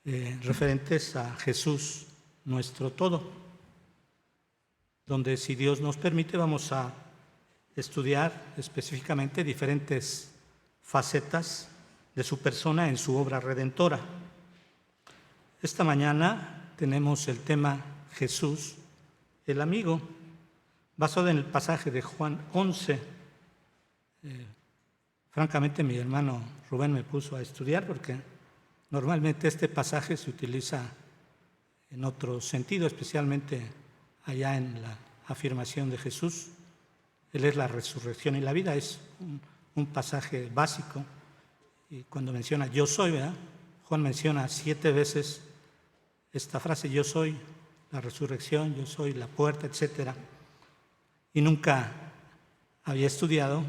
referentes a Jesús, nuestro todo, donde, si Dios nos permite, vamos a estudiar específicamente diferentes facetas de su persona en su obra redentora. Esta mañana tenemos el tema Jesús, el amigo, basado en el pasaje de Juan 11. Francamente, mi hermano Rubén me puso a estudiar porque normalmente este pasaje se utiliza en otro sentido, especialmente allá en la afirmación de Jesús. Él es la resurrección y la vida, es un pasaje básico. Y cuando menciona yo soy, ¿verdad? Juan menciona 7 veces esta frase, yo soy la resurrección, yo soy la puerta, etc. Y nunca había estudiado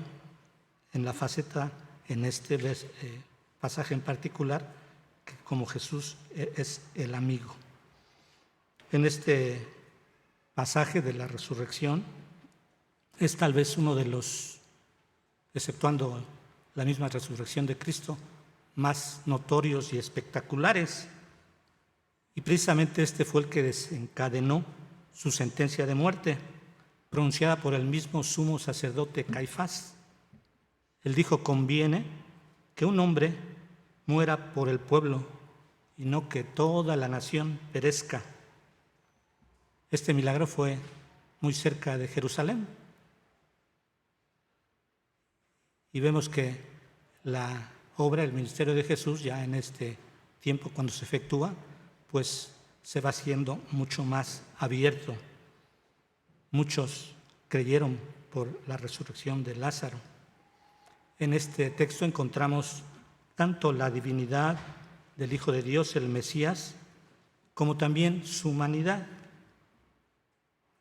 en la faceta, en este pasaje en particular, que como Jesús es el amigo. En este pasaje de la resurrección es tal vez uno de los, exceptuando la misma resurrección de Cristo, más notorios y espectaculares. Y precisamente este fue el que desencadenó su sentencia de muerte, pronunciada por el mismo sumo sacerdote Caifás. Él dijo: conviene que un hombre muera por el pueblo y no que toda la nación perezca. Este milagro fue muy cerca de Jerusalén. Y vemos que la obra, el ministerio de Jesús, ya en este tiempo cuando se efectúa, pues se va haciendo mucho más abierto. Muchos creyeron por la resurrección de Lázaro. En este texto encontramos tanto la divinidad del Hijo de Dios, el Mesías, como también su humanidad,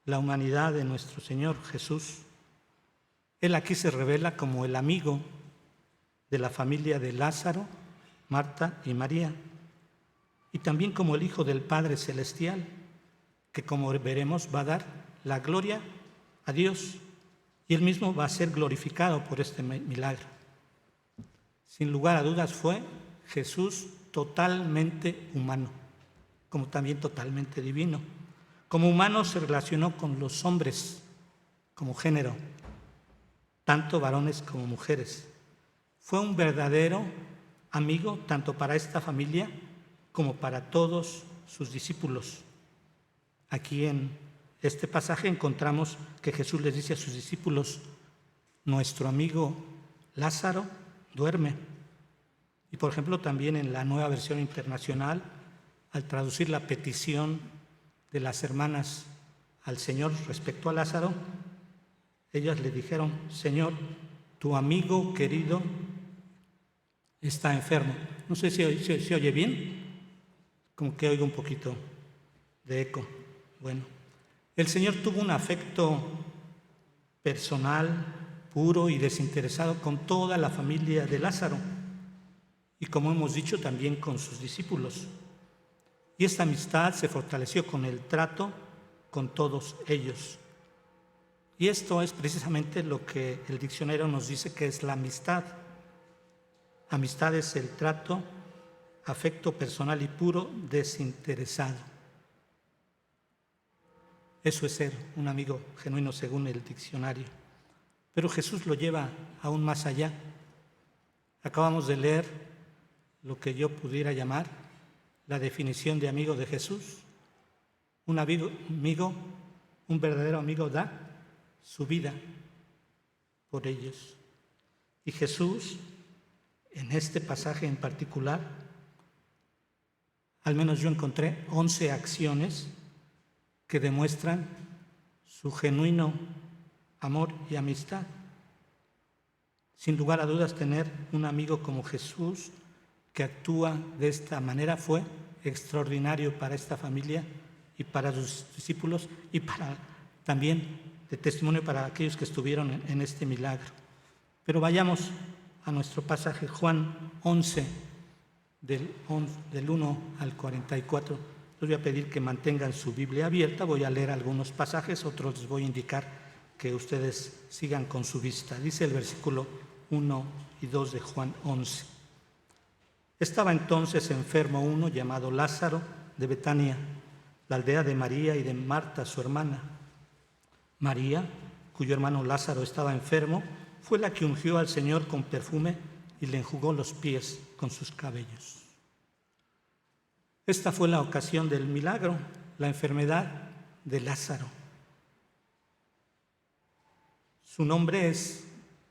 la humanidad de nuestro Señor Jesús. Él aquí se revela como el amigo de la familia de Lázaro, Marta y María, y también como el Hijo del Padre Celestial, que, como veremos, va a dar la gloria a Dios, y Él mismo va a ser glorificado por este milagro. Sin lugar a dudas fue Jesús totalmente humano, como también totalmente divino. Como humano se relacionó con los hombres como género, tanto varones como mujeres. Fue un verdadero amigo tanto para esta familia como para todos sus discípulos. Aquí en este pasaje encontramos que Jesús les dice a sus discípulos: nuestro amigo Lázaro duerme. Y por ejemplo, también en la Nueva Versión Internacional, al traducir la petición de las hermanas al Señor respecto a Lázaro, ellas le dijeron: Señor, tu amigo querido está enfermo. No sé si oye bien, como que oigo un poquito de eco. Bueno, el Señor tuvo un afecto personal, puro y desinteresado con toda la familia de Lázaro, y como hemos dicho, también con sus discípulos. Y esta amistad se fortaleció con el trato con todos ellos. Y esto es precisamente lo que el diccionario nos dice que es la amistad. Amistad es el trato, afecto personal y puro, desinteresado. Eso es ser un amigo genuino según el diccionario. Pero Jesús lo lleva aún más allá. Acabamos de leer lo que yo pudiera llamar la definición de amigo de Jesús. Un amigo, un verdadero amigo da su vida por ellos. Y Jesús, en este pasaje en particular, al menos yo encontré 11 acciones que demuestran su genuino amor y amistad. Sin lugar a dudas, tener un amigo como Jesús que actúa de esta manera fue extraordinario para esta familia y para sus discípulos, y para también de testimonio para aquellos que estuvieron en este milagro. Pero vayamos a nuestro pasaje, Juan 11, del 1 al 44. Les voy a pedir que mantengan su Biblia abierta. Voy a leer algunos pasajes, otros les voy a indicar que ustedes sigan con su vista. Dice el versículo 1 y 2 de Juan 11. Estaba entonces enfermo uno llamado Lázaro de Betania, la aldea de María y de Marta, su hermana. María, cuyo hermano Lázaro estaba enfermo, fue la que ungió al Señor con perfume y le enjugó los pies con sus cabellos. Esta fue la ocasión del milagro, la enfermedad de Lázaro. Su nombre es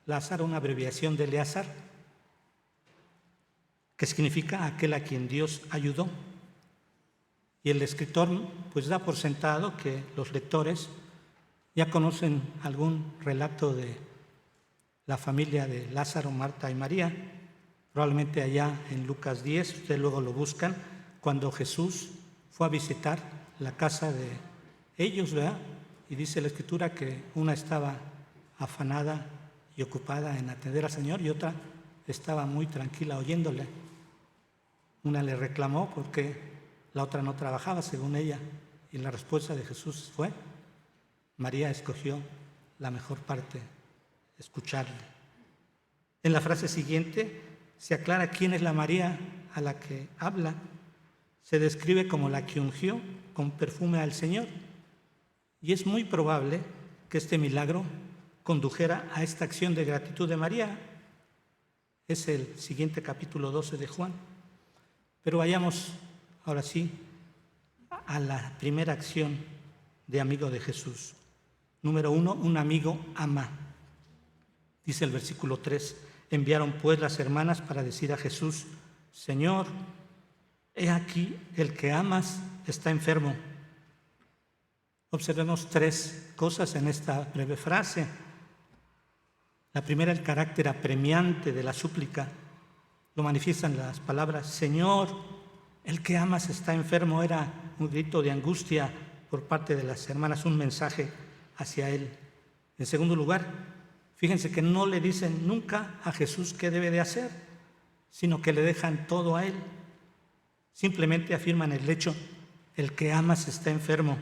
Lázaro, una abreviación de Eleazar, que significa aquel a quien Dios ayudó. Y el escritor pues da por sentado que los lectores ya conocen algún relato de la familia de Lázaro, Marta y María, probablemente allá en Lucas 10, ustedes luego lo buscan, cuando Jesús fue a visitar la casa de ellos, ¿verdad? Y dice la Escritura que una estaba afanada y ocupada en atender al Señor y otra estaba muy tranquila oyéndole. Una le reclamó porque la otra no trabajaba, según ella, y la respuesta de Jesús fue: María escogió la mejor parte, escucharle. En la frase siguiente se aclara quién es la María a la que habla. Se describe como la que ungió con perfume al Señor. Y es muy probable que este milagro condujera a esta acción de gratitud de María. Es el siguiente capítulo 12 de Juan. Pero vayamos ahora sí a la primera acción de amigo de Jesús. Número 1, un amigo ama. Dice el versículo 3, enviaron pues las hermanas para decir a Jesús: Señor, he aquí el que amas está enfermo. Observemos tres cosas en esta breve frase. La primera, el carácter apremiante de la súplica. Lo manifiestan las palabras: Señor, el que amas está enfermo. Era un grito de angustia por parte de las hermanas, un mensaje hacia él. En segundo lugar, fíjense que no le dicen nunca a Jesús qué debe de hacer, sino que le dejan todo a él. Simplemente afirman el hecho: el que amas está enfermo.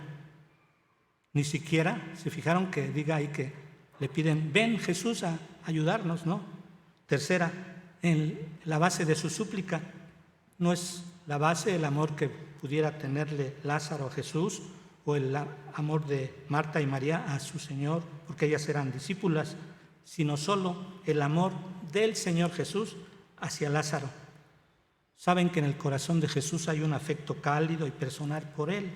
Ni siquiera se fijaron que diga ahí que le piden: ven Jesús a ayudarnos, ¿no? Tercera, en la base de su súplica no es la base el amor que pudiera tenerle Lázaro a Jesús o el amor de Marta y María a su Señor, porque ellas eran discípulas, sino solo el amor del Señor Jesús hacia Lázaro. Saben que en el corazón de Jesús hay un afecto cálido y personal por él.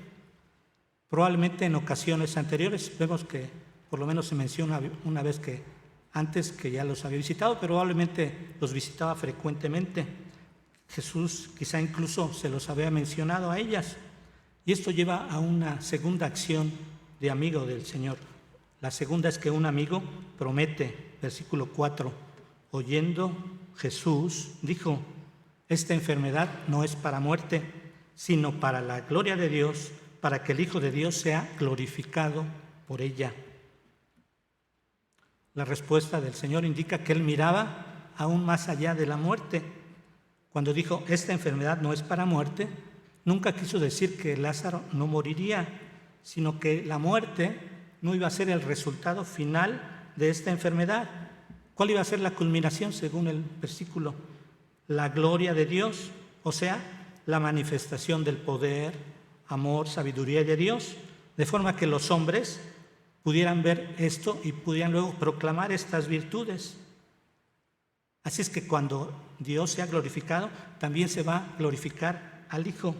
Probablemente en ocasiones anteriores, vemos que por lo menos se menciona una vez que antes que ya los había visitado, pero probablemente los visitaba frecuentemente. Jesús quizá incluso se los había mencionado a ellas. Y esto lleva a una segunda acción de amigo del Señor. La segunda es que un amigo promete, versículo 4, oyendo Jesús dijo: esta enfermedad no es para muerte, sino para la gloria de Dios, para que el Hijo de Dios sea glorificado por ella. La respuesta del Señor indica que Él miraba aún más allá de la muerte. Cuando dijo: esta enfermedad no es para muerte, nunca quiso decir que Lázaro no moriría, sino que la muerte no iba a ser el resultado final de esta enfermedad. ¿Cuál iba a ser la culminación según el versículo? La gloria de Dios, o sea, la manifestación del poder, amor, sabiduría de Dios, de forma que los hombres pudieran ver esto y pudieran luego proclamar estas virtudes. Así es que cuando Dios sea glorificado, también se va a glorificar al Hijo,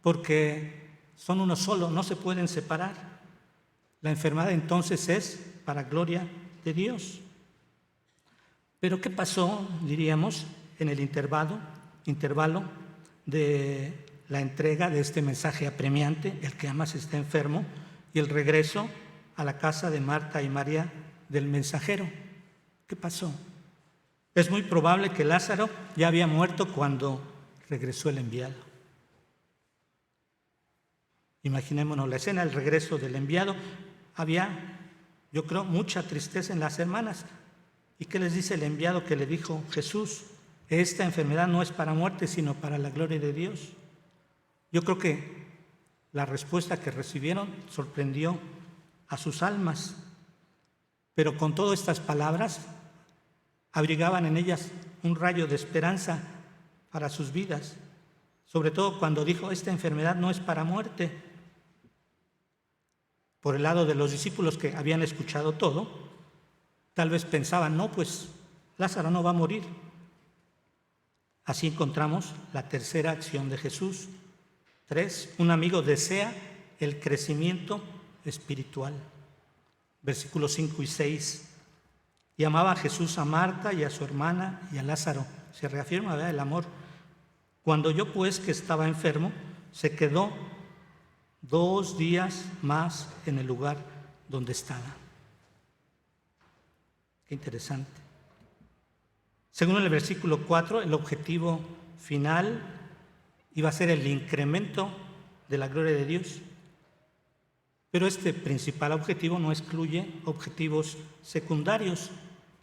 porque son uno solo, no se pueden separar. La enfermedad entonces es para gloria de Dios. Pero ¿qué pasó, diríamos, en el intervalo de la entrega de este mensaje apremiante, el que amas está enfermo, y el regreso a la casa de Marta y María del mensajero? ¿Qué pasó? Es muy probable que Lázaro ya había muerto cuando regresó el enviado. Imaginémonos la escena, el regreso del enviado. Había, yo creo, mucha tristeza en las hermanas. ¿Y qué les dice el enviado que le dijo Jesús? Esta enfermedad no es para muerte, sino para la gloria de Dios. Yo creo que la respuesta que recibieron sorprendió a sus almas, pero con todas estas palabras abrigaban en ellas un rayo de esperanza, para sus vidas, sobre todo cuando dijo, esta enfermedad no es para muerte. Por el lado de los discípulos que habían escuchado todo, tal vez pensaban, no, pues Lázaro no va a morir. Así encontramos la tercera acción de Jesús. 3. Un amigo desea el crecimiento espiritual. Versículos 5 y 6. Y amaba a Jesús a Marta y a su hermana y a Lázaro. Se reafirma, ¿verdad?, el amor. Cuando oyó pues que estaba enfermo, se quedó 2 días más en el lugar donde estaba. Qué interesante. Según el versículo 4, el objetivo final iba a ser el incremento de la gloria de Dios. Pero este principal objetivo no excluye objetivos secundarios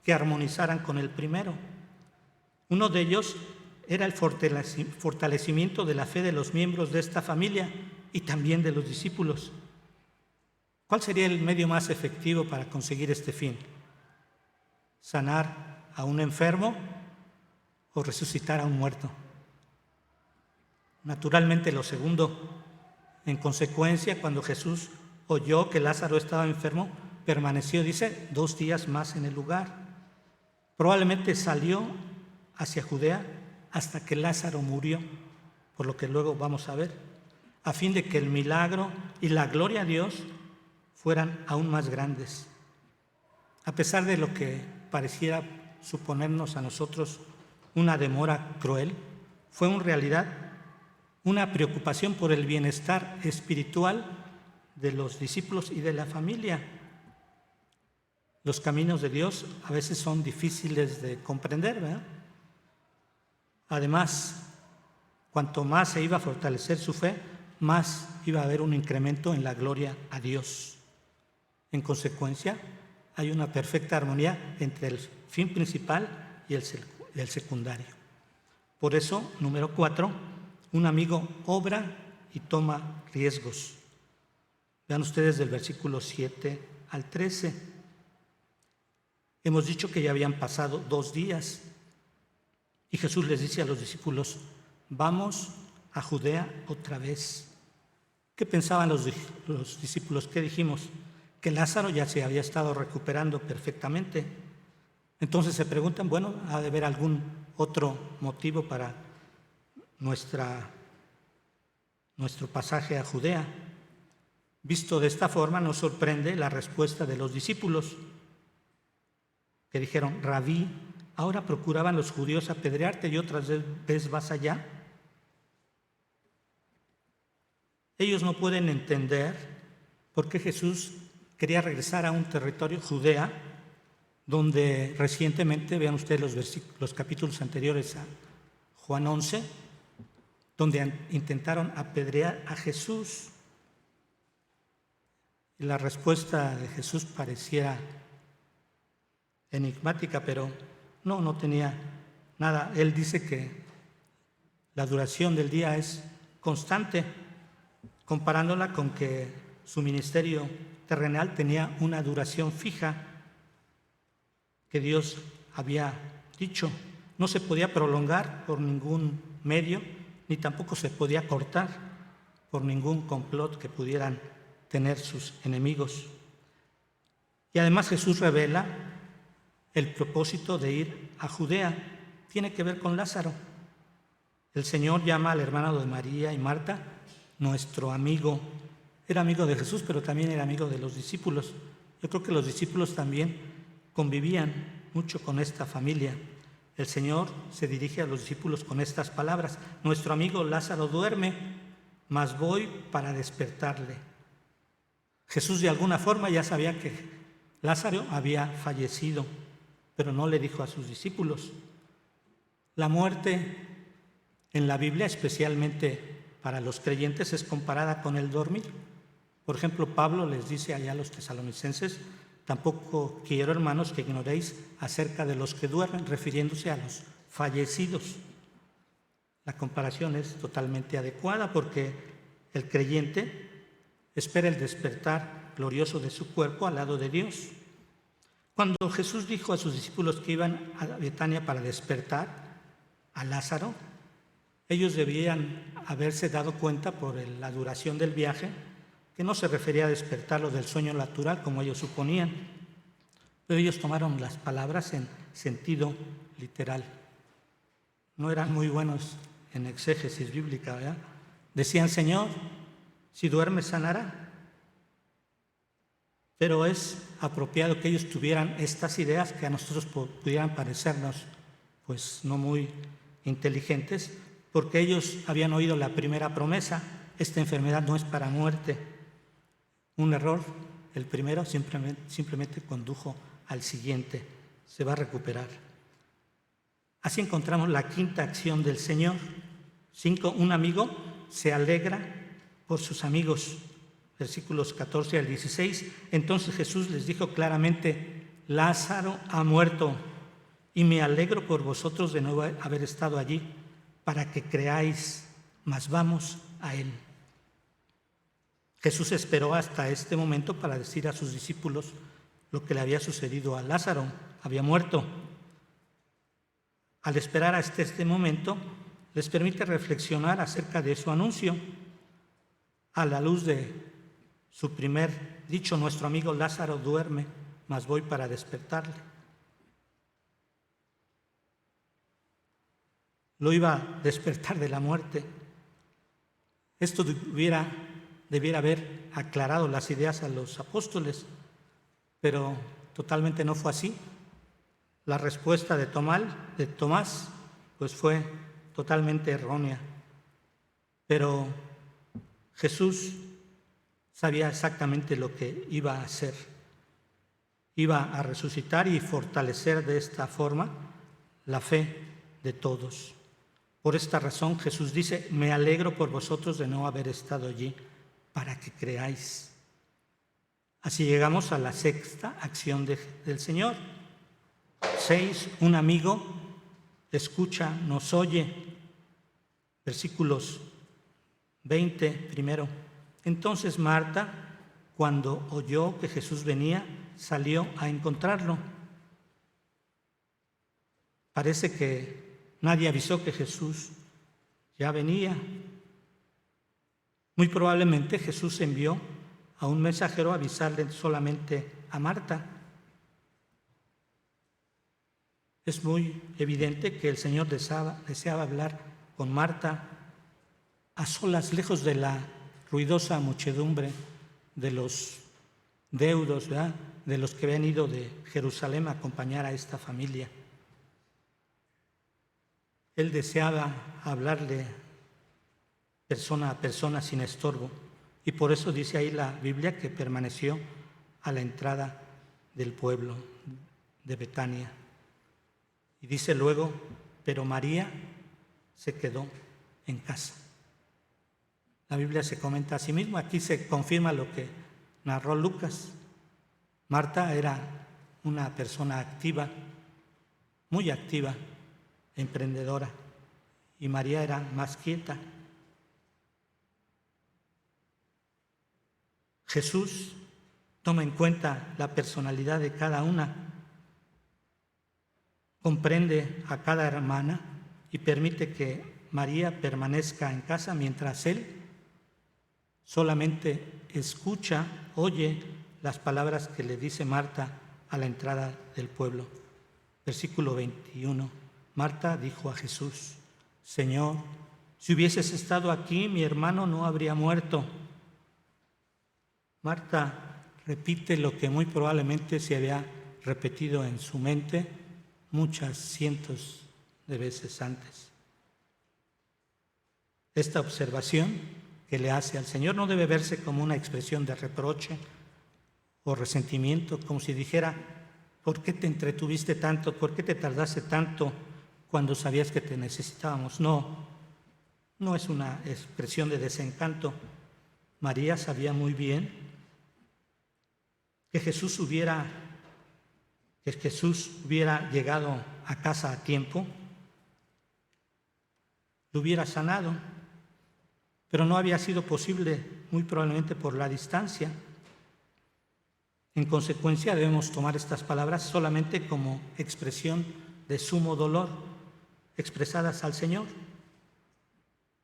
que armonizaran con el primero. Uno de ellos era el fortalecimiento de la fe de los miembros de esta familia y también de los discípulos. ¿Cuál sería el medio más efectivo para conseguir este fin? ¿Sanar a un enfermo o resucitar a un muerto? Naturalmente lo segundo. En consecuencia, cuando Jesús oyó que Lázaro estaba enfermo, permaneció, dice, 2 días más en el lugar. Probablemente salió hacia Judea hasta que Lázaro murió, por lo que luego vamos a ver, a fin de que el milagro y la gloria a Dios fueran aún más grandes. A pesar de lo que pareciera suponernos a nosotros una demora cruel, fue en realidad una preocupación por el bienestar espiritual de los discípulos y de la familia. Los caminos de Dios a veces son difíciles de comprender, ¿verdad? Además, cuanto más se iba a fortalecer su fe, más iba a haber un incremento en la gloria a Dios. En consecuencia, hay una perfecta armonía entre el fin principal y el secundario. Por eso, número 4, un amigo obra y toma riesgos. Vean ustedes del versículo 7 al 13. Hemos dicho que ya habían pasado 2 días y Jesús les dice a los discípulos, vamos a Judea otra vez. ¿Qué pensaban los discípulos? ¿Qué dijimos? Que Lázaro ya se había estado recuperando perfectamente. Entonces se preguntan, bueno, ¿ha de haber algún otro motivo para nuestro pasaje a Judea? Visto de esta forma, nos sorprende la respuesta de los discípulos, que dijeron, Rabí, ¿ahora procuraban los judíos apedrearte y otra vez vas allá? Ellos no pueden entender por qué Jesús quería regresar a un territorio, Judea, donde recientemente, vean ustedes los capítulos anteriores a Juan 11, donde intentaron apedrear a Jesús. Y la respuesta de Jesús pareciera enigmática, pero no tenía nada. Él dice que la duración del día es constante, comparándola con que su ministerio terrenal tenía una duración fija que Dios había dicho. No se podía prolongar por ningún medio, ni tampoco se podía cortar por ningún complot que pudieran tener sus enemigos. Y además Jesús revela el propósito de ir a Judea. Tiene que ver con Lázaro. El Señor llama al hermano de María y Marta nuestro amigo. Era amigo de Jesús, pero también era amigo de los discípulos. Yo creo que los discípulos también convivían mucho con esta familia. El Señor se dirige a los discípulos con estas palabras: nuestro amigo Lázaro duerme, mas voy para despertarle. Jesús de alguna forma ya sabía que Lázaro había fallecido, pero no le dijo a sus discípulos. La muerte en la Biblia, especialmente para los creyentes, es comparada con el dormir. Por ejemplo, Pablo les dice allá a los tesalonicenses: tampoco quiero, hermanos, que ignoréis acerca de los que duermen, refiriéndose a los fallecidos. La comparación es totalmente adecuada porque el creyente espera el despertar glorioso de su cuerpo al lado de Dios. Cuando Jesús dijo a sus discípulos que iban a Betania para despertar a Lázaro, Ellos debían haberse dado cuenta por la duración del viaje que no se refería a despertarlo del sueño natural como ellos suponían, pero ellos tomaron las palabras en sentido literal. No eran muy buenos en exégesis bíblica, ¿verdad? Decían: Señor, si duermes sanará. Pero es apropiado que ellos tuvieran estas ideas que a nosotros pudieran parecernos pues no muy inteligentes, porque ellos habían oído la primera promesa: esta enfermedad no es para muerte. Un error, el primero simplemente condujo al siguiente: se va a recuperar. Así encontramos la quinta acción del Señor. 5. Un amigo se alegra por sus amigos. Versículos 14 al 16. Entonces Jesús les dijo claramente: Lázaro ha muerto, y me alegro por vosotros de no haber estado allí, para que creáis, mas vamos a él. Jesús esperó hasta este momento para decir a sus discípulos lo que le había sucedido a Lázaro. Había muerto. Al esperar hasta este momento, les permite reflexionar acerca de su anuncio. A la luz de su primer dicho: nuestro amigo Lázaro duerme, mas voy para despertarle. Lo iba a despertar de la muerte. Esto debiera haber aclarado las ideas a los apóstoles, pero totalmente no fue así. La respuesta de Tomás pues fue totalmente errónea. Pero Jesús sabía exactamente lo que iba a hacer. Iba a resucitar y fortalecer de esta forma la fe de todos. Por esta razón Jesús dice: me alegro por vosotros de no haber estado allí, para que creáis. Así llegamos a la sexta acción del Señor. 6. Un amigo escucha, nos oye. Versículos 20 primero. Entonces Marta, cuando oyó que Jesús venía, salió a encontrarlo. Parece que nadie avisó que Jesús ya venía. Muy probablemente Jesús envió a un mensajero a avisarle solamente a Marta. Es muy evidente que el Señor deseaba hablar con Marta a solas, lejos de la ruidosa muchedumbre de los deudos, ¿verdad?, de los que habían ido de Jerusalén a acompañar a esta familia. Él deseaba hablarle persona a persona sin estorbo, y por eso dice ahí la Biblia que permaneció a la entrada del pueblo de Betania. Y dice luego: pero María se quedó en casa. La Biblia se comenta a sí misma. Aquí se confirma lo que narró Lucas. Marta era una persona activa, muy activa, emprendedora, y María era más quieta. Jesús toma en cuenta la personalidad de cada una, comprende a cada hermana y permite que María permanezca en casa mientras Él solamente escucha, oye las palabras que le dice Marta a la entrada del pueblo. Versículo 21. Marta dijo a Jesús: Señor, si hubieses estado aquí, mi hermano no habría muerto. Marta repite lo que muy probablemente se había repetido en su mente muchas cientos de veces antes. Esta observación que le hace al Señor no debe verse como una expresión de reproche o resentimiento, como si dijera: ¿por qué te entretuviste tanto? ¿Por qué te tardaste tanto cuando sabías que te necesitábamos? No es una expresión de desencanto. María sabía muy bien que Jesús hubiera llegado a casa a tiempo, lo hubiera sanado, pero no había sido posible, muy probablemente por la distancia. En consecuencia, debemos tomar estas palabras solamente como expresión de sumo dolor expresadas al Señor.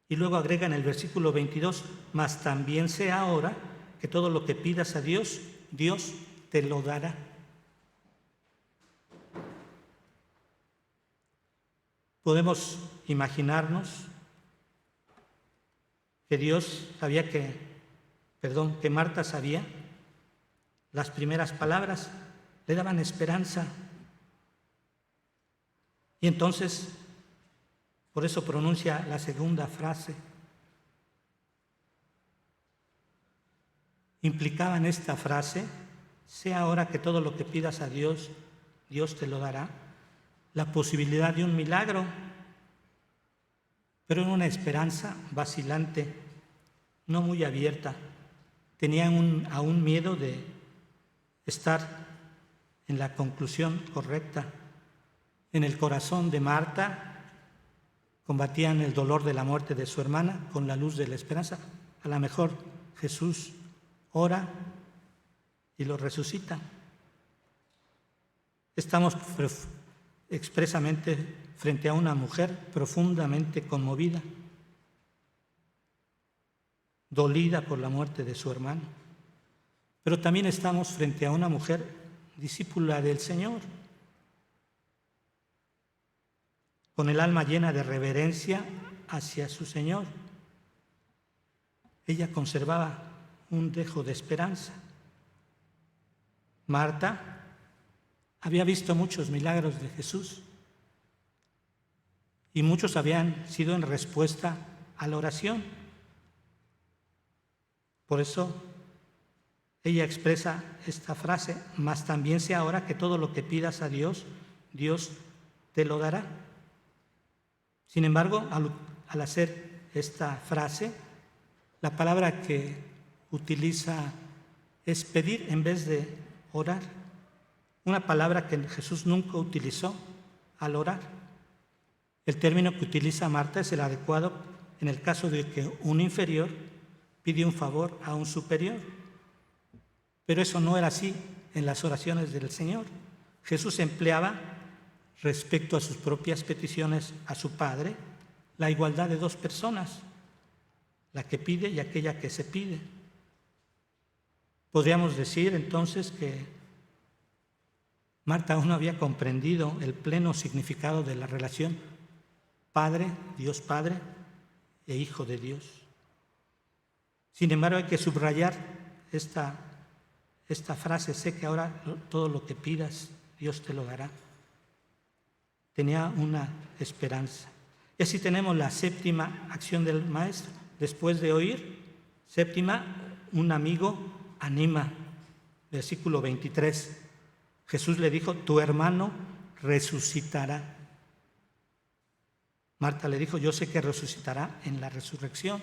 Y luego agrega en el versículo 22, mas también sea ahora que todo lo que pidas a Dios, Dios te lo dará. Podemos imaginarnos que que Marta sabía, las primeras palabras le daban esperanza. Y entonces, por eso pronuncia la segunda frase. Implicaba en esta frase, sea ahora que todo lo que pidas a Dios, Dios te lo dará, la posibilidad de un milagro, pero en una esperanza vacilante, no muy abierta. Tenían aún miedo de estar en la conclusión correcta. En el corazón de Marta combatían el dolor de la muerte de su hermana con la luz de la esperanza. A lo mejor Jesús ora y lo resucita. Estamos expresamente frente a una mujer profundamente conmovida, dolida por la muerte de su hermano. Pero también estamos frente a una mujer discípula del Señor, con el alma llena de reverencia hacia su Señor. Ella conservaba un dejo de esperanza. Marta había visto muchos milagros de Jesús y muchos habían sido en respuesta a la oración. Por eso ella expresa esta frase, mas también sea ahora que todo lo que pidas a Dios, Dios te lo dará. Sin embargo, al hacer esta frase, la palabra que utiliza es pedir en vez de orar. Una palabra que Jesús nunca utilizó al orar. El término que utiliza Marta es el adecuado en el caso de que un inferior pide un favor a un superior. Pero eso no era así en las oraciones del Señor. Jesús empleaba, respecto a sus propias peticiones a su Padre, la igualdad de dos personas, la que pide y aquella que se pide. Podríamos decir entonces que Marta aún no había comprendido el pleno significado de la relación Padre, Dios Padre e Hijo de Dios. Sin embargo, hay que subrayar esta frase, sé que ahora todo lo que pidas, Dios te lo dará. Tenía una esperanza. Y así tenemos la séptima acción del Maestro. Después de oír, séptima, un amigo anima. Versículo 23. Jesús le dijo, tu hermano resucitará. Marta le dijo, yo sé que resucitará en la resurrección,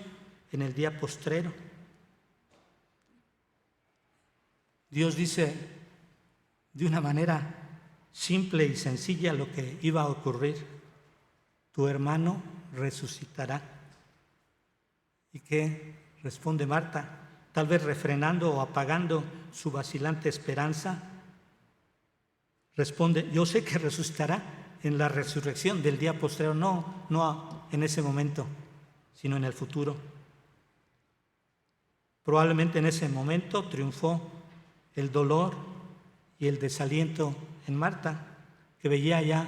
en el día postrero. Dios dice de una manera simple y sencilla lo que iba a ocurrir. Tu hermano resucitará. ¿Y qué responde Marta? Tal vez refrenando o apagando su vacilante esperanza. Responde, yo sé que resucitará en la resurrección del día postrero, no en ese momento, sino en el futuro. Probablemente en ese momento triunfó el dolor y el desaliento en Marta, que veía ya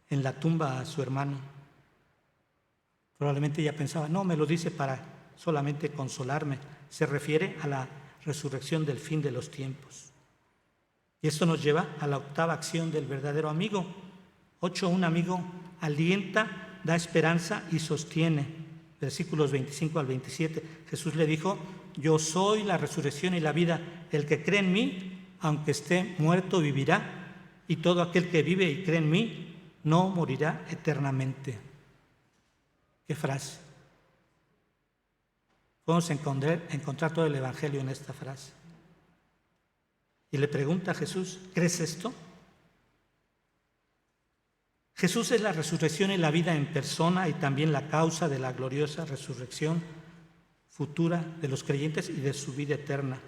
en la tumba a su hermano. Probablemente ella pensaba, no, me lo dice para solamente consolarme. Se refiere a la resurrección del fin de los tiempos. Y esto nos lleva a la octava acción del verdadero amigo. 8, un amigo alienta, da esperanza y sostiene. Versículos 25 al 27. Jesús le dijo, yo soy la resurrección y la vida. El que cree en mí, aunque esté muerto, vivirá. Y todo aquel que vive y cree en mí, no morirá eternamente. ¿Qué frase? Podemos encontrar todo el Evangelio en esta frase. Y le pregunta a Jesús, ¿crees esto? Jesús es la resurrección y la vida en persona y también la causa de la gloriosa resurrección futura de los creyentes y de su vida eterna.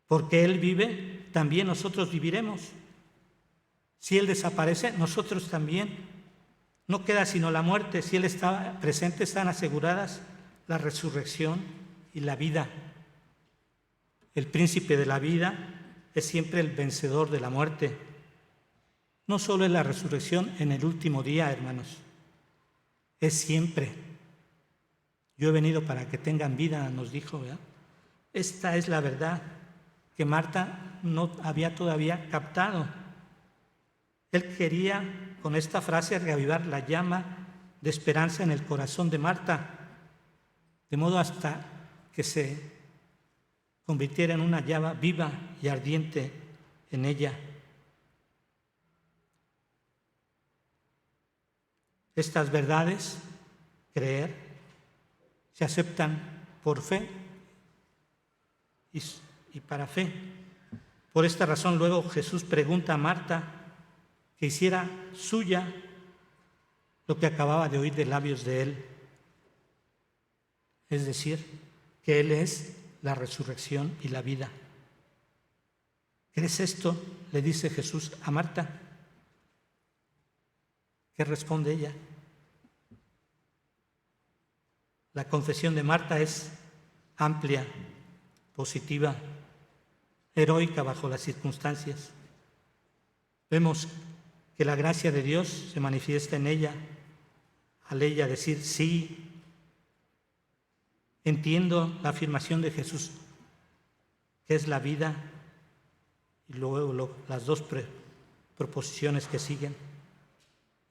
Porque Él vive, también nosotros viviremos. Si Él desaparece, nosotros también No queda sino la muerte. Si Él está presente, están aseguradas la resurrección y la vida. El príncipe de la vida es siempre el vencedor de la muerte. No solo es la resurrección en el último día, hermanos, es siempre. Yo he venido para que tengan vida, nos dijo, ¿verdad? Esta es la verdad que Marta no había todavía captado. Él quería con esta frase reavivar la llama de esperanza en el corazón de Marta, de modo hasta que se convirtiera en una llama viva y ardiente en ella. Estas verdades, creer, se aceptan por fe y para fe. Por esta razón luego Jesús pregunta a Marta que hiciera suya lo que acababa de oír de labios de Él. Es decir, que Él es la resurrección y la vida. ¿Crees esto?, le dice Jesús a Marta. ¿Qué responde ella? La confesión de Marta es amplia, positiva, heroica bajo las circunstancias. Vemos que la gracia de Dios se manifiesta en ella, al ella decir sí. Entiendo la afirmación de Jesús, que es la vida, y luego las dos proposiciones que siguen.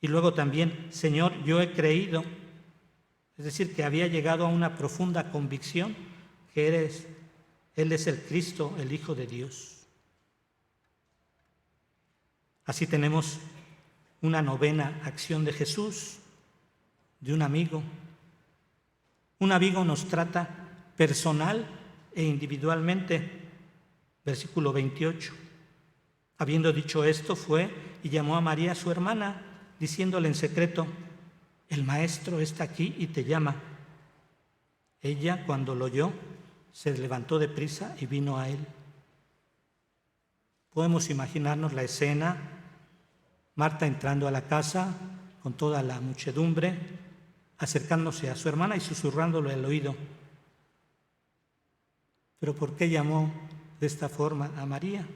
Y luego también, Señor, yo he creído, es decir, que había llegado a una profunda convicción que Él es el Cristo, el Hijo de Dios. Así tenemos una novena acción de Jesús, de un amigo. Un amigo nos trata personal e individualmente. Versículo 28. Habiendo dicho esto, fue y llamó a María, su hermana, diciéndole en secreto: el Maestro está aquí y te llama. Ella, cuando lo oyó, se levantó deprisa y vino a él. Podemos imaginarnos la escena: Marta entrando a la casa con toda la muchedumbre, acercándose a su hermana y susurrándole al oído. ¿Pero por qué llamó de esta forma a María?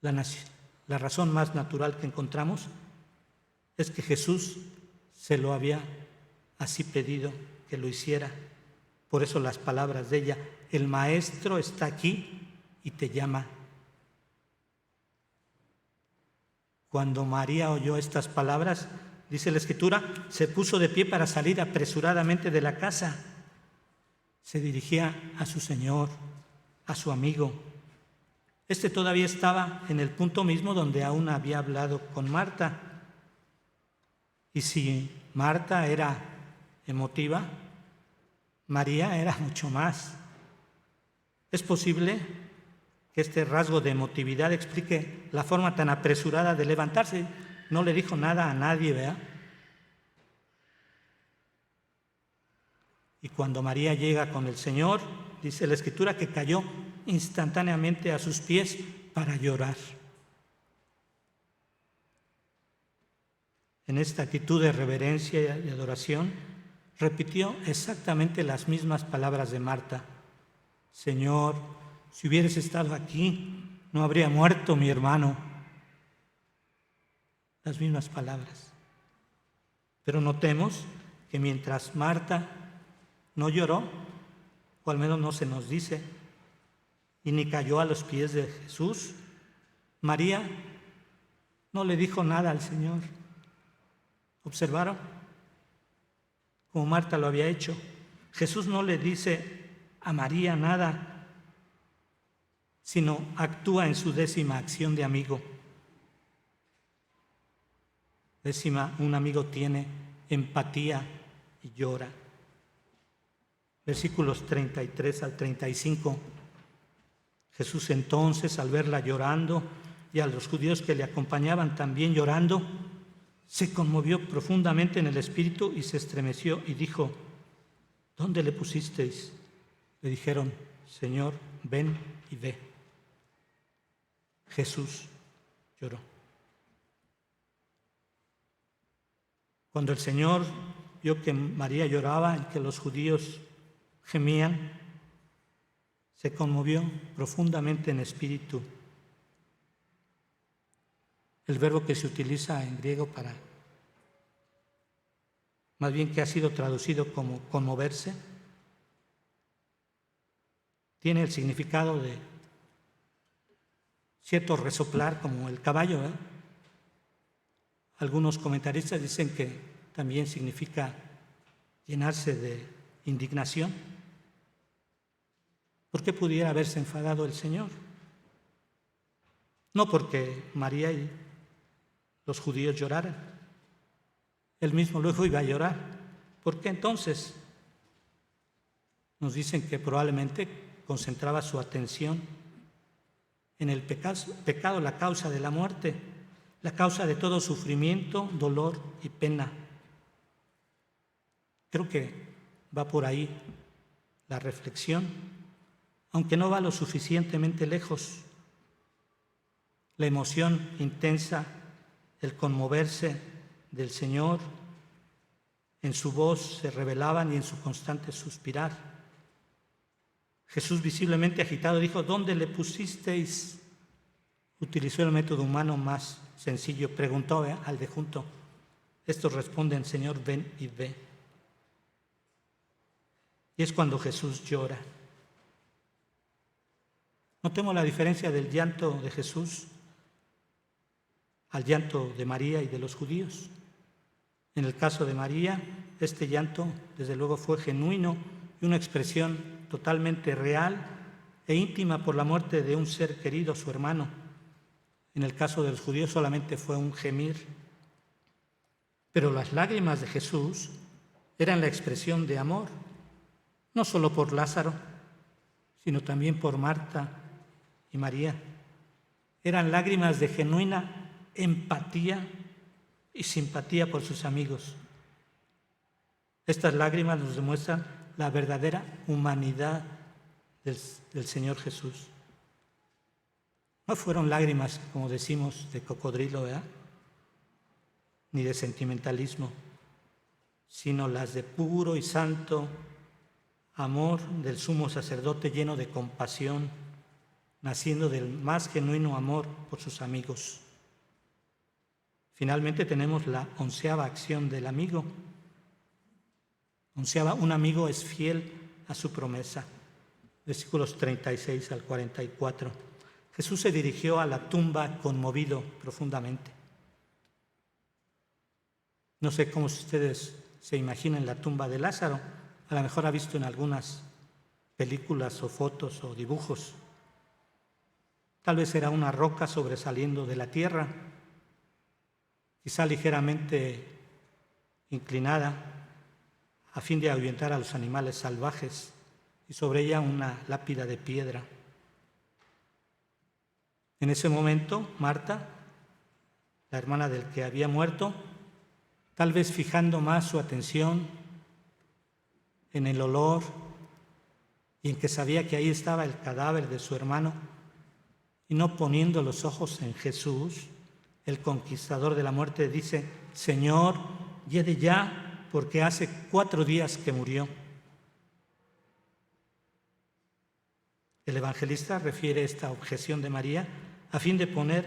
La razón más natural que encontramos es que Jesús se lo había así pedido que lo hiciera. Por eso las palabras de ella: el Maestro está aquí y te llama. Cuando María oyó estas palabras, dice la Escritura, se puso de pie para salir apresuradamente de la casa. Se dirigía a su Señor, a su amigo. Este todavía estaba en el punto mismo donde aún había hablado con Marta. Y si Marta era emotiva, María era mucho más. Es posible que este rasgo de emotividad explique la forma tan apresurada de levantarse. No le dijo nada a nadie, ¿verdad? Y cuando María llega con el Señor, dice la Escritura que cayó instantáneamente a sus pies para llorar. En esta actitud de reverencia y adoración, repitió exactamente las mismas palabras de Marta: Señor, si hubieras estado aquí, no habría muerto mi hermano. Las mismas palabras. Pero notemos que mientras Marta no lloró, o al menos no se nos dice, y ni cayó a los pies de Jesús, María no le dijo nada al Señor. ¿Observaron? Como Marta lo había hecho. Jesús no le dice a María nada, sino actúa en su décima acción de amigo. Un amigo tiene empatía y llora. Versículos 33 al 35. Jesús entonces, al verla llorando y a los judíos que le acompañaban también llorando, se conmovió profundamente en el espíritu y se estremeció y dijo: ¿Dónde le pusisteis? Le dijeron: Señor, ven y ve. Jesús lloró. Cuando el Señor vio que María lloraba y que los judíos gemían, se conmovió profundamente en espíritu. El verbo que se utiliza en griego para, más bien que ha sido traducido como conmoverse, tiene el significado de cierto resoplar como el caballo, ¿eh? Algunos comentaristas dicen que también significa llenarse de indignación. ¿Por qué pudiera haberse enfadado el Señor? No porque María y los judíos lloraran. Él mismo luego iba a llorar. ¿Por qué entonces? Nos dicen que probablemente concentraba su atención en el pecado, la causa de la muerte, la causa de todo sufrimiento, dolor y pena. Creo que va por ahí la reflexión, aunque no va lo suficientemente lejos. La emoción intensa, el conmoverse del Señor, en su voz se revelaban y en su constante suspirar. Jesús, visiblemente agitado, dijo: ¿dónde le pusisteis? Utilizó el método humano más sencillo, preguntó al de junto. Estos responden: Señor, ven y ve. Y es cuando Jesús llora. Notemos la diferencia del llanto de Jesús al llanto de María y de los judíos. En el caso de María, este llanto, desde luego, fue genuino y una expresión totalmente real e íntima por la muerte de un ser querido, su hermano. En el caso de los judíos solamente fue un gemir. Pero las lágrimas de Jesús eran la expresión de amor, no solo por Lázaro, sino también por Marta y María. Eran lágrimas de genuina empatía y simpatía por sus amigos. Estas lágrimas nos demuestran la verdadera humanidad del Señor Jesús. No fueron lágrimas, como decimos, de cocodrilo, ¿verdad? Ni de sentimentalismo, sino las de puro y santo amor del sumo sacerdote, lleno de compasión, naciendo del más genuino amor por sus amigos. Finalmente tenemos la 11ª acción del amigo. Un amigo es fiel a su promesa. Versículos 36 al 44. Jesús se dirigió a la tumba conmovido profundamente. No sé cómo ustedes se imaginan la tumba de Lázaro. A lo mejor ha visto en algunas películas o fotos o dibujos. Tal vez era una roca sobresaliendo de la tierra, quizá ligeramente inclinada a fin de ahuyentar a los animales salvajes, y sobre ella una lápida de piedra. En ese momento, Marta, la hermana del que había muerto, tal vez fijando más su atención en el olor y en que sabía que ahí estaba el cadáver de su hermano, y no poniendo los ojos en Jesús, el conquistador de la muerte, dice: Señor, llegue ya, porque hace 4 días que murió. El evangelista refiere esta objeción de María a fin de poner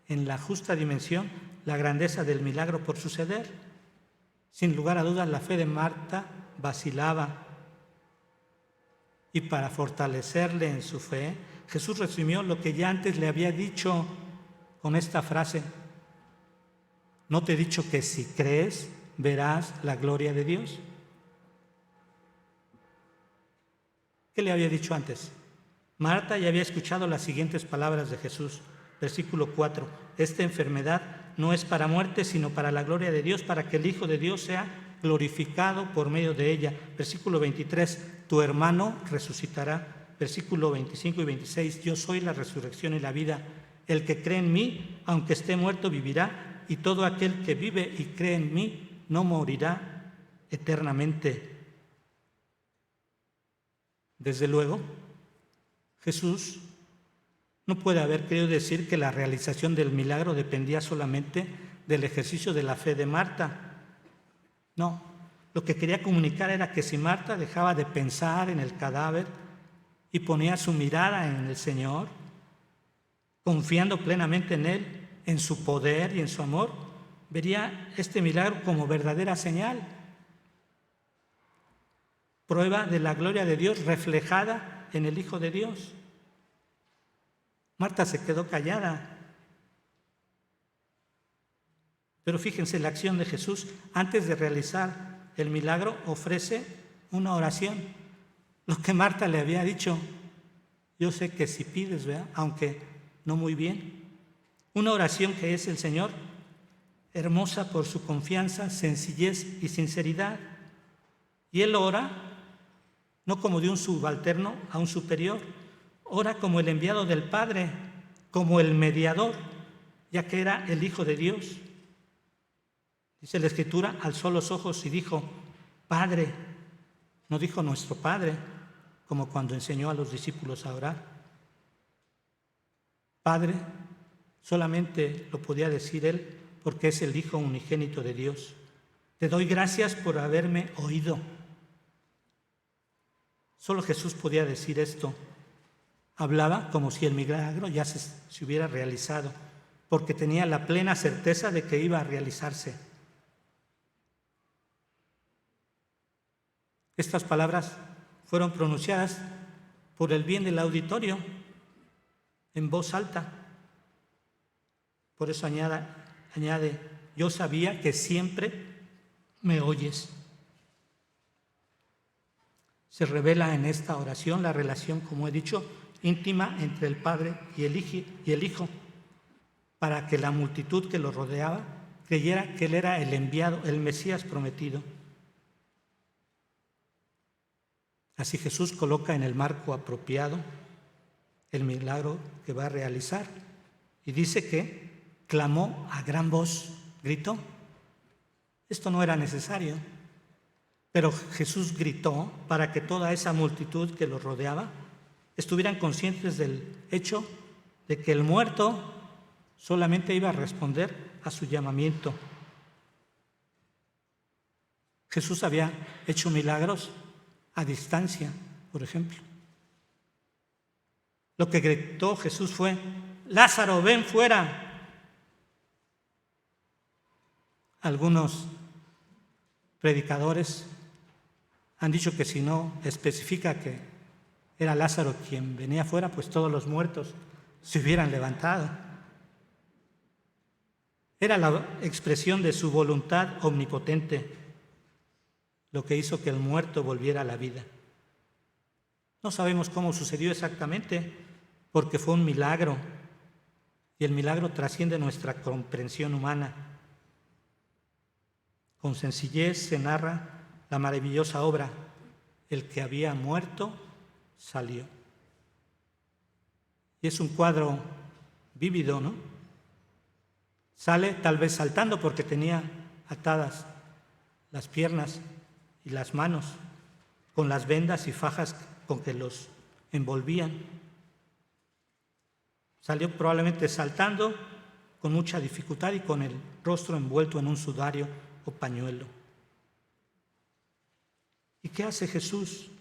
en la justa dimensión la grandeza del milagro por suceder. Sin lugar a dudas, la fe de Marta vacilaba, y para fortalecerle en su fe, Jesús resumió lo que ya antes le había dicho con esta frase: ¿no te he dicho que si crees verás la gloria de Dios? ¿Qué le había dicho antes? Marta ya había escuchado las siguientes palabras de Jesús. Versículo 4. Esta enfermedad no es para muerte, sino para la gloria de Dios, para que el Hijo de Dios sea glorificado por medio de ella. Versículo 23. Tu hermano resucitará. Versículo 25 y 26. Yo soy la resurrección y la vida. El que cree en mí, aunque esté muerto, vivirá. Y todo aquel que vive y cree en mí no morirá eternamente. Desde luego, Jesús no puede haber querido decir que la realización del milagro dependía solamente del ejercicio de la fe de Marta. No, lo que quería comunicar era que si Marta dejaba de pensar en el cadáver y ponía su mirada en el Señor, confiando plenamente en Él, en su poder y en su amor, vería este milagro como verdadera señal, prueba de la gloria de Dios reflejada en el Hijo de Dios. Marta se quedó callada. Pero fíjense, la acción de Jesús, antes de realizar el milagro, ofrece una oración. Lo que Marta le había dicho, yo sé que si pides, ¿verdad? Aunque no muy bien. Una oración que es el Señor, hermosa por su confianza, sencillez y sinceridad. Y Él ora, no como de un subalterno a un superior, ora como el enviado del Padre, como el mediador, ya que era el Hijo de Dios. Dice la Escritura, alzó los ojos y dijo, Padre. No dijo nuestro Padre, como cuando enseñó a los discípulos a orar. Padre, solamente lo podía decir Él porque es el Hijo unigénito de Dios. Te doy gracias por haberme oído. Solo Jesús podía decir esto. Hablaba como si el milagro ya se hubiera realizado, porque tenía la plena certeza de que iba a realizarse. Estas palabras fueron pronunciadas por el bien del auditorio, en voz alta. Por eso añade, yo sabía que siempre me oyes. Se revela en esta oración la relación, como he dicho, íntima entre el Padre y el Hijo, para que la multitud que lo rodeaba creyera que Él era el enviado, el Mesías prometido. Así Jesús coloca en el marco apropiado el milagro que va a realizar y dice que clamó a gran voz, gritó. Esto no era necesario, pero Jesús gritó para que toda esa multitud que lo rodeaba estuvieran conscientes del hecho de que el muerto solamente iba a responder a su llamamiento. Jesús había hecho milagros a distancia, por ejemplo. Lo que gritó Jesús fue, Lázaro, ven fuera. Algunos predicadores han dicho que si no especifica que era Lázaro quien venía fuera, pues todos los muertos se hubieran levantado. Era la expresión de su voluntad omnipotente lo que hizo que el muerto volviera a la vida. No sabemos cómo sucedió exactamente, porque fue un milagro, y el milagro trasciende nuestra comprensión humana. Con sencillez se narra la maravillosa obra, el que había muerto salió. Y es un cuadro vívido, ¿no? Sale tal vez saltando porque tenía atadas las piernas y las manos con las vendas y fajas con que los envolvían. Salió probablemente saltando con mucha dificultad y con el rostro envuelto en un sudario o pañuelo. ¿Y qué hace Jesús?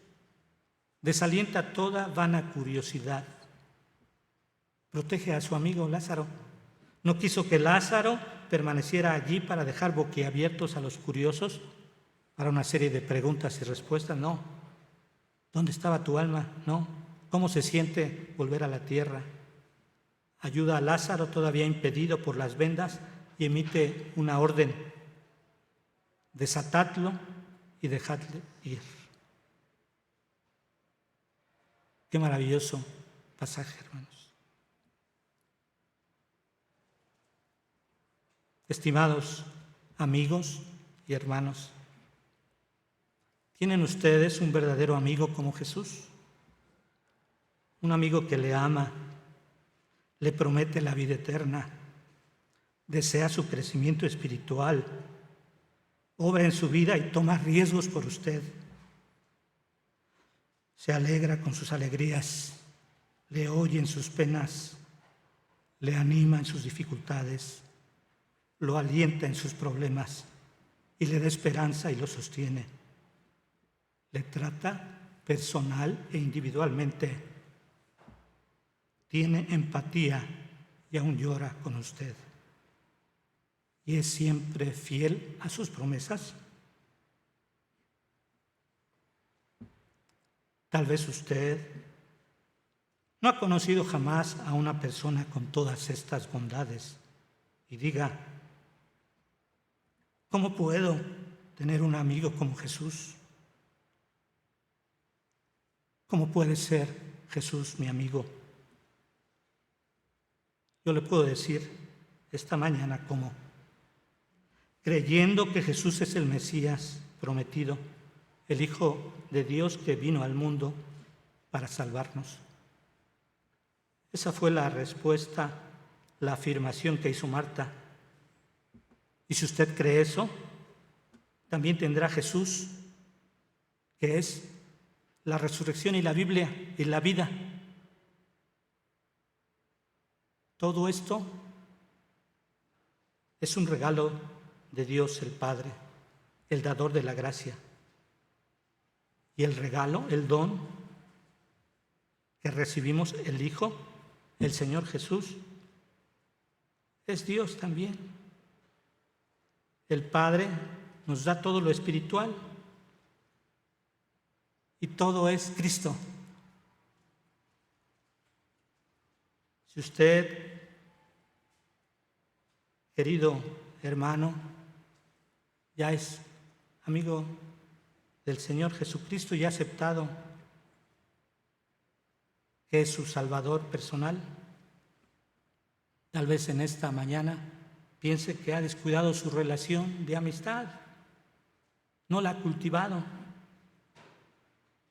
Desalienta toda vana curiosidad. Protege a su amigo Lázaro. No quiso que Lázaro permaneciera allí para dejar boquiabiertos a los curiosos para una serie de preguntas y respuestas. No. ¿Dónde estaba tu alma? No. ¿Cómo se siente volver a la tierra? Ayuda a Lázaro, todavía impedido por las vendas, y emite una orden: desatadlo y dejadle ir. Qué maravilloso pasaje, hermanos. Estimados amigos y hermanos, ¿tienen ustedes un verdadero amigo como Jesús? Un amigo que le ama, le promete la vida eterna, desea su crecimiento espiritual, obra en su vida y toma riesgos por usted. Se alegra con sus alegrías, le oye en sus penas, le anima en sus dificultades, lo alienta en sus problemas. y le da esperanza y lo sostiene. Le trata personal e individualmente. Tiene empatía y aún llora con usted. Y es siempre fiel a sus promesas. Tal vez usted no ha conocido jamás a una persona con todas estas bondades y diga, ¿cómo puedo tener un amigo como Jesús? ¿Cómo puede ser Jesús mi amigo? Yo le puedo decir esta mañana cómo. Creyendo que Jesús es el Mesías prometido, el Hijo de Dios que vino al mundo para salvarnos. Esa fue la respuesta, la afirmación que hizo Marta. Y si usted cree eso, también tendrá Jesús, que es la resurrección y la Biblia y la vida. Todo esto es un regalo de Dios el Padre, el dador de la gracia. Y el regalo, el don que recibimos el Hijo, el Señor Jesús, es Dios también. El Padre nos da todo lo espiritual y todo es Cristo. Si usted, querido hermano, ya es amigo del Señor Jesucristo y ha aceptado que es su Salvador personal, tal vez en esta mañana piense que ha descuidado su relación de amistad, no la ha cultivado,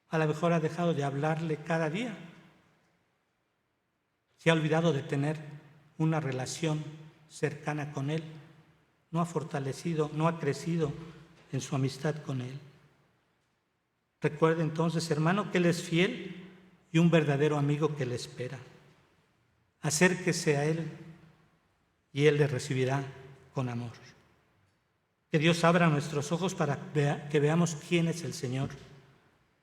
a lo mejor ha dejado de hablarle cada día, se ha olvidado de tener una relación cercana con Él, no ha fortalecido, no ha crecido en su amistad con Él. Recuerde entonces, hermano, que Él es fiel y un verdadero amigo que le espera. Acérquese a Él y Él le recibirá con amor. Que Dios abra nuestros ojos para que veamos quién es el Señor,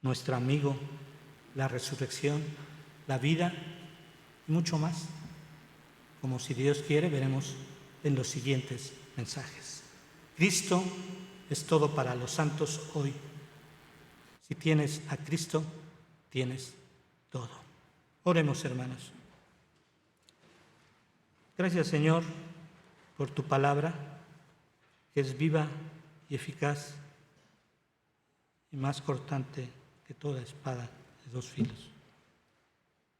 nuestro amigo, la resurrección, la vida y mucho más. Como si Dios quiere, veremos en los siguientes mensajes. Cristo es todo para los santos hoy. Si tienes a Cristo, tienes todo. Oremos, hermanos. Gracias, Señor, por tu palabra, que es viva y eficaz y más cortante que toda espada de dos filos.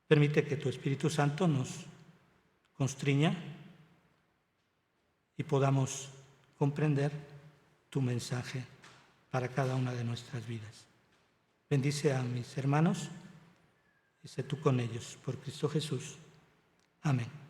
Permite que tu Espíritu Santo nos constriña y podamos comprender tu mensaje para cada una de nuestras vidas. Bendice a mis hermanos y sé tú con ellos, por Cristo Jesús. Amén.